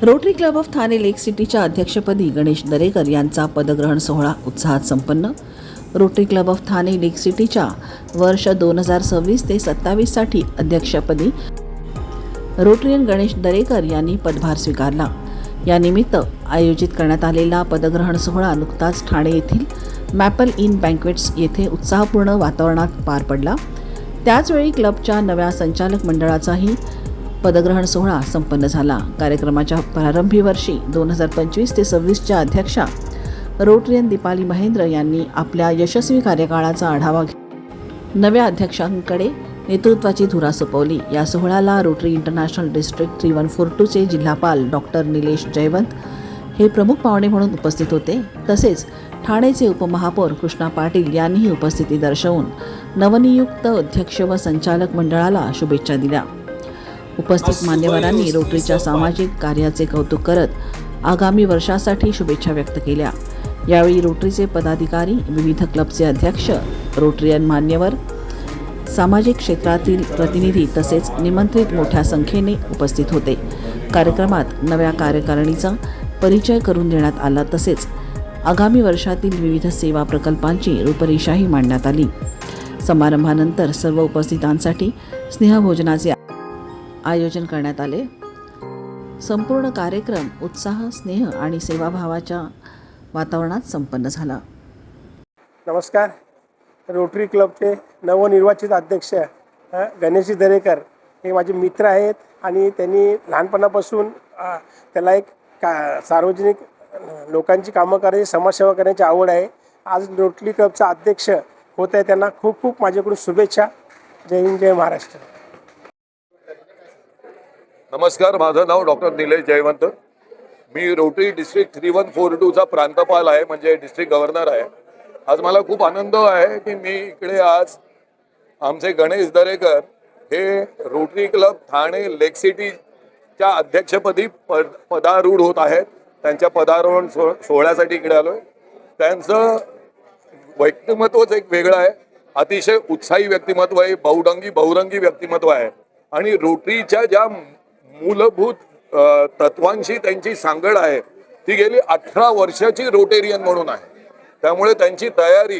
Rotary club of Thane लेक सिटीच्या अध्यक्षपदी गणेश दरेकर यांचा पदग्रहण सोहळा उत्साहात संपन्न. रोटरी क्लब ऑफ ठाणे लेक सिटीच्या वर्ष 2026 ते 27 साठी अध्यक्षपदी रोटरीयन गणेश दरेकर यांनी पदभार स्वीकारला. यानिमित्त आयोजित करण्यात आलेला पदग्रहण सोहळा नुकताच ठाणे येथील मॅपल इन बँक्वेट्स येथे उत्साहपूर्ण वातावरणात पार पडला. त्याचवेळी क्लबच्या नव्या संचालक मंडळाचाही पदग्रहण सोहळा संपन्न झाला. कार्यक्रमाच्या प्रारंभी वर्षी 2025 ते 26च्या अध्यक्षा रोटरीयन दीपाली महेंद्र यांनी आपल्या यशस्वी कार्यकाळाचा आढावा घेत नव्या अध्यक्षांकडे नेतृत्वाची धुरा सोपवली. या सोहळ्याला रोटरी इंटरनॅशनल डिस्ट्रिक्ट 3142चे जिल्हापाल डॉक्टर निलेश जयवंत हे प्रमुख पाहुणे म्हणून उपस्थित होते. तसेच ठाणेचे उपमहापौर कृष्णा पाटील यांनीही उपस्थिती दर्शवून नवनियुक्त अध्यक्ष व संचालक मंडळाला शुभेच्छा दिल्या. उपस्थित मान्यवरांनी रोटरीच्या सामाजिक कार्याचे कौतुक करत आगामी वर्षासाठी शुभेच्छा व्यक्त केल्या. यावेळी रोटरीचे पदाधिकारी, विविध क्लबचे अध्यक्ष, रोटरीयन मान्यवर, सामाजिक क्षेत्रातील प्रतिनिधी तसेच निमंत्रित मोठ्या संख्येने उपस्थित होते. कार्यक्रमात नव्या कार्यकारिणीचा परिचय करून देण्यात आला. तसेच आगामी वर्षातील विविध सेवा प्रकल्पांची रूपरेषाही मांडण्यात आली. समारंभानंतर सर्व उपस्थितांसाठी स्नेहभोजनाचे आयोजन करण्यात आले. संपूर्ण कार्यक्रम उत्साह, स्नेह आणि सेवाभावाच्या वातावरणात संपन्न झाला. नमस्कार. रोटरी क्लबचे नवनिर्वाचित अध्यक्ष गणेश दरेकर हे माझे मित्र आहेत आणि त्यांनी लहानपणापासून त्याला एक सार्वजनिक लोकांची कामं करण्याची, समाजसेवा करण्याची आवड आहे. आज रोटरी क्लबचा अध्यक्ष होत आहे. त्यांना खूप खूप माझ्याकडून शुभेच्छा. जय हिंद, जय महाराष्ट्र. नमस्कार, माझं नाव डॉक्टर निलेश जयवंत. मी रोटरी डिस्ट्रिक्ट 3142चा प्रांतपाल आहे, म्हणजे डिस्ट्रिक्ट गव्हर्नर आहे. आज मला खूप आनंद आहे की मी इकडे आज आमचे गणेश दरेकर हे रोटरी क्लब ठाणे लेक सिटीच्या अध्यक्षपदी पदारूढ होत आहेत. त्यांच्या पदारोहण सोहळ्यासाठी इकडे आलोय. त्यांचं व्यक्तिमत्वच एक वेगळं आहे. अतिशय उत्साही व्यक्तिमत्व आहे, बहुरंगी व्यक्तिमत्व आहे आणि रोटरीच्या ज्या मूलभूत तत्वांशी त्यांची सांगड आहे ती गेली 18 वर्षाची रोटेरियन म्हणून आहे. त्यामुळे त्यांची तयारी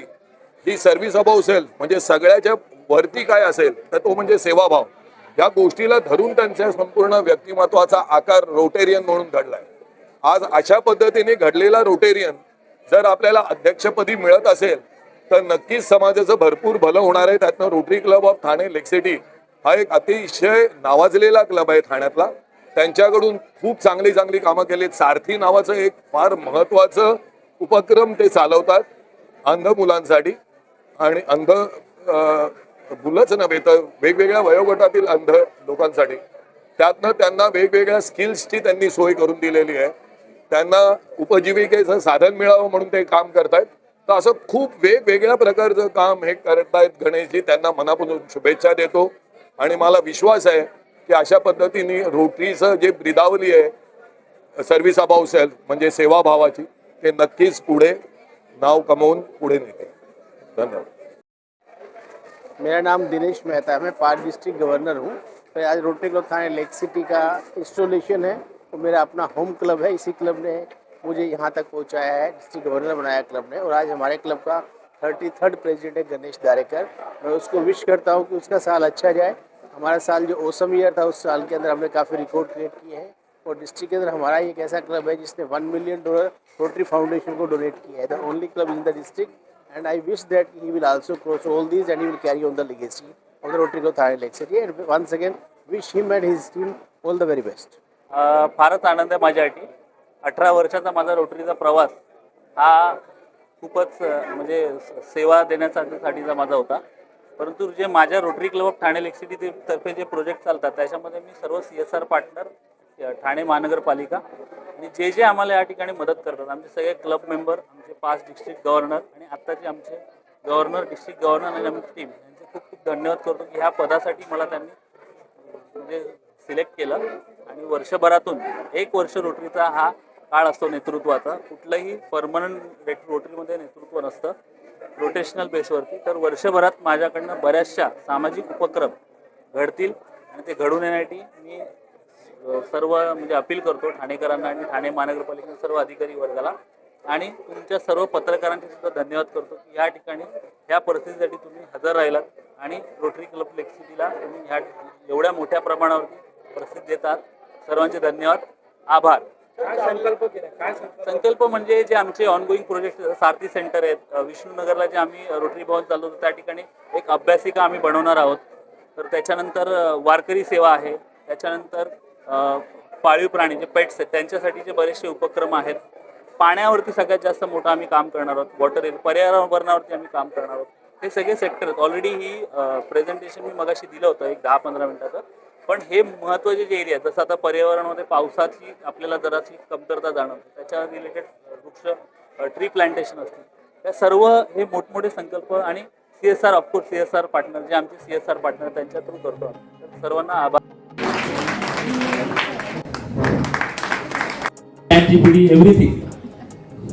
ही सर्व्हिस अबाव सेल्फ, म्हणजे सगळ्याच्या वरती काय असेल तर तो म्हणजे सेवाभाव, या गोष्टीला धरून त्यांच्या संपूर्ण व्यक्तिमत्वाचा आकार रोटेरियन म्हणून घडलाय. आज अशा पद्धतीने घडलेला रोटेरियन जर आपल्याला अध्यक्षपदी मिळत असेल तर नक्कीच समाजाचं भरपूर भलं होणार आहे. त्यातनं rotary club of Thane lake city हा एक अतिशय नावाजलेला क्लब आहे ठाण्यातला. त्यांच्याकडून खूप चांगली कामं केलीत. सारथी नावाचं एक फार महत्त्वाचं उपक्रम ते चालवतात अंध मुलांसाठी, आणि अंध मुलंच नव्हे तर वेगवेगळ्या वयोगटातील अंध लोकांसाठी. त्यातनं त्यांना वेगवेगळ्या स्किल्सची त्यांनी सोय करून दिलेली आहे. त्यांना उपजीविकेचं साधन मिळावं म्हणून ते काम करतायत. तर असं खूप वेगवेगळ्या प्रकारचं काम हे करतायत गणेशजी. त्यांना मनापासून शुभेच्छा देतो आणि मला विश्वास आहे की अशा पद्धतीने रोटरीचं जे ब्रिदावली आहे सर्व्हिस अबाव सेल्फ, म्हणजे सेवाभावाची, ते नक्कीच पुढे नाव कमवून पुढे नेते. धन्यवाद. मेरा नाम दिनेश मेहता है, मैं पार्ट डिस्ट्रिक्ट गवर्नर हूँ. तो आज rotary Club Thane Lake city का इंस्टॉलेशन है. तो मेरा अपना होम क्लब है. इसी क्लब ने मुझे यहाँ तक पहुँचाया है, डिस्ट्रिक्ट गवर्नर बनाया क्लब ने. और आज हमारे क्लब का 33rd प्रेसिडेंट है गणेश दारेकर. मैं उसको विश करता हूँ कि उसका साल अच्छा जाए. हमारा साल जो ओसम ईयर था उस साल के अंदर हमने काफ़ी रिकॉर्ड क्रिएट किए हैं. और डिस्ट्रिक्ट के अंदर हमारा एक ऐसा क्लब है जिसने $1 मिलियन रोटरी फाउंडेशन को डोनेट किया है. The only club in the district. And I wish that he will also cross all these and he will carry on the legacy of the Rotary Club Thane Lake City. And once again wish him and his team all the very best. फारच आनंद आहे माझ्यासाठी. 18 वर्षाचा माझा रोटरीचा प्रवास हा खूपच म्हणजे सेवा देण्यासाठीचा माझा होता. परंतु जे माझ्या rotary club of Thane lake city तर्फे जे प्रोजेक्ट चालतात त्याच्यामध्ये मी सर्व CSR पार्टनर, ठाणे महानगरपालिका आणि जे आम्हाला या ठिकाणी मदत करतात, आमचे सगळे क्लब मेंबर, आमचे 5 डिस्ट्रिक्ट गव्हर्नर आणि आत्ताचे आमचे गव्हर्नर, डिस्ट्रिक्ट गव्हर्नर आणि आमची टीम यांचे खूप खूप धन्यवाद करतो की ह्या पदासाठी मला त्यांनी म्हणजे सिलेक्ट केलं. आणि वर्षभरातून 1 वर्ष रोटरीचा हा काळ असतो नेतृत्वाचा. कुठलंही परमनंट रोटरीमध्ये नेतृत्व नसतं, रोटेशनल बेसवरती. तर वर्षभरात माझ्याकडनं बऱ्याचशा सामाजिक उपक्रम घडतील आणि ते घडून येण्यासाठी मी सर्व म्हणजे अपील करतो ठाणेकरांना आणि ठाणे महानगरपालिकेच्या सर्व अधिकारी वर्गाला आणि तुमच्या सर्व पत्रकारांचे सुद्धा धन्यवाद करतो की या ठिकाणी ह्या परिस्थितीसाठी तुम्ही हजर राहिलात आणि रोटरी क्लब लेक सिटीला तुम्ही ह्या एवढ्या मोठ्या प्रमाणावरती प्रसिद्धी देतात. सर्वांचे धन्यवाद, आभार. संकल्प म्हणजे जे आमचे ऑनगोईंग प्रोजेक्ट सारथी सेंटर आहेत, विष्णुनगरला जे आम्ही रोटरी भवन चालवतो त्या ठिकाणी एक अभ्यासिका आम्ही बनवणार आहोत. तर त्याच्यानंतर वारकरी सेवा आहे, त्याच्यानंतर पाळीव प्राणी जे पेट्स आहेत त्यांच्यासाठीचे बरेचसे उपक्रम आहेत. पाण्यावरती सगळ्यात जास्त मोठं आम्ही काम करणार आहोत, वॉटर पर्यावरणावरती आम्ही काम करणार आहोत. हे सगळे सेक्टर आहेत. ऑलरेडी ही प्रेझेंटेशन मी मगाशी दिलं होतं एक 10-15 मिनिटाचं. पण हे महत्त्वाचे जे एरिया जसं आता पर्यावरणामध्ये पावसाची आपल्याला जराशी कमतरता जाणवते, त्याच्या रिलेटेड वृक्ष ट्री प्लांटेशन असतील, त्या सर्व हे मोठमोठे संकल्प आणि CSR ऑफकोर्स CSR पार्टनर जे आमचे CSR पार्टनर त्यांच्या थ्रू करतो. सर्वांना आभार. ChatGPT, everything.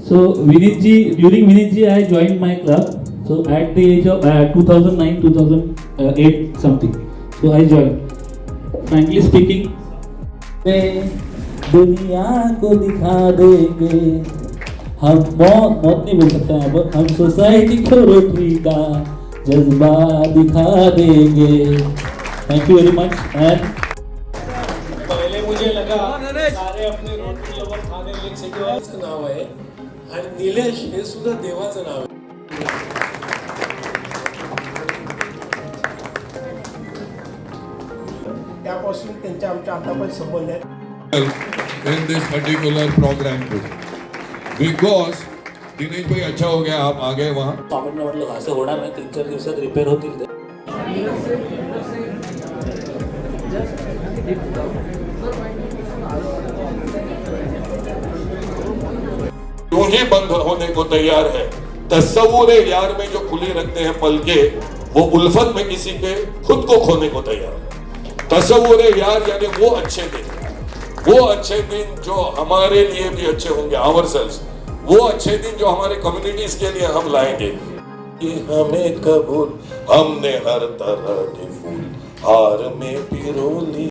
So Vinitji, during Vinitji, I joined my club. So at the age of 2009, 2008 something. So I joined. Frankly speaking, दुनिया को दिखा देंगे हम मौत नहीं बोल सकते हैं अब हम सोसाइटी को रोटरी का जज्बा दिखा देंगे. Thank you very much. End पहले मुझे लगा सारे अपने रोटरी लवर ठाणे लेक सिटीचं नाव आहे आणि निलेश हे सुद्धा देवाचं नाव आहे. त्यापासून त्यांच्या आमच्या आतापर्यंत संबंध आहेत. in this particular program because Dinesh भाई अच्छा हो गया आप आ गए वहाँ. स्वामींना म्हटलं असं होणार नाही, 3-4 दिवसात रिपेअर होतील ते. यूं ही बंद होने को तैयार है. तस्वुर यार में जो खुली रखते हैं पलके वो उल्फत में किसी के खुद को खोने को तैयार है. तस्वुर यार यानी वो अच्छे दिन जो हमारे लिए भी अच्छे होंगे, ourselves, वो अच्छे दिन जो हमारे कम्युनिटीज के लिए हम लाएंगे. ये हमें कबूल हमने हर तरह के फूल हार में पिरोली.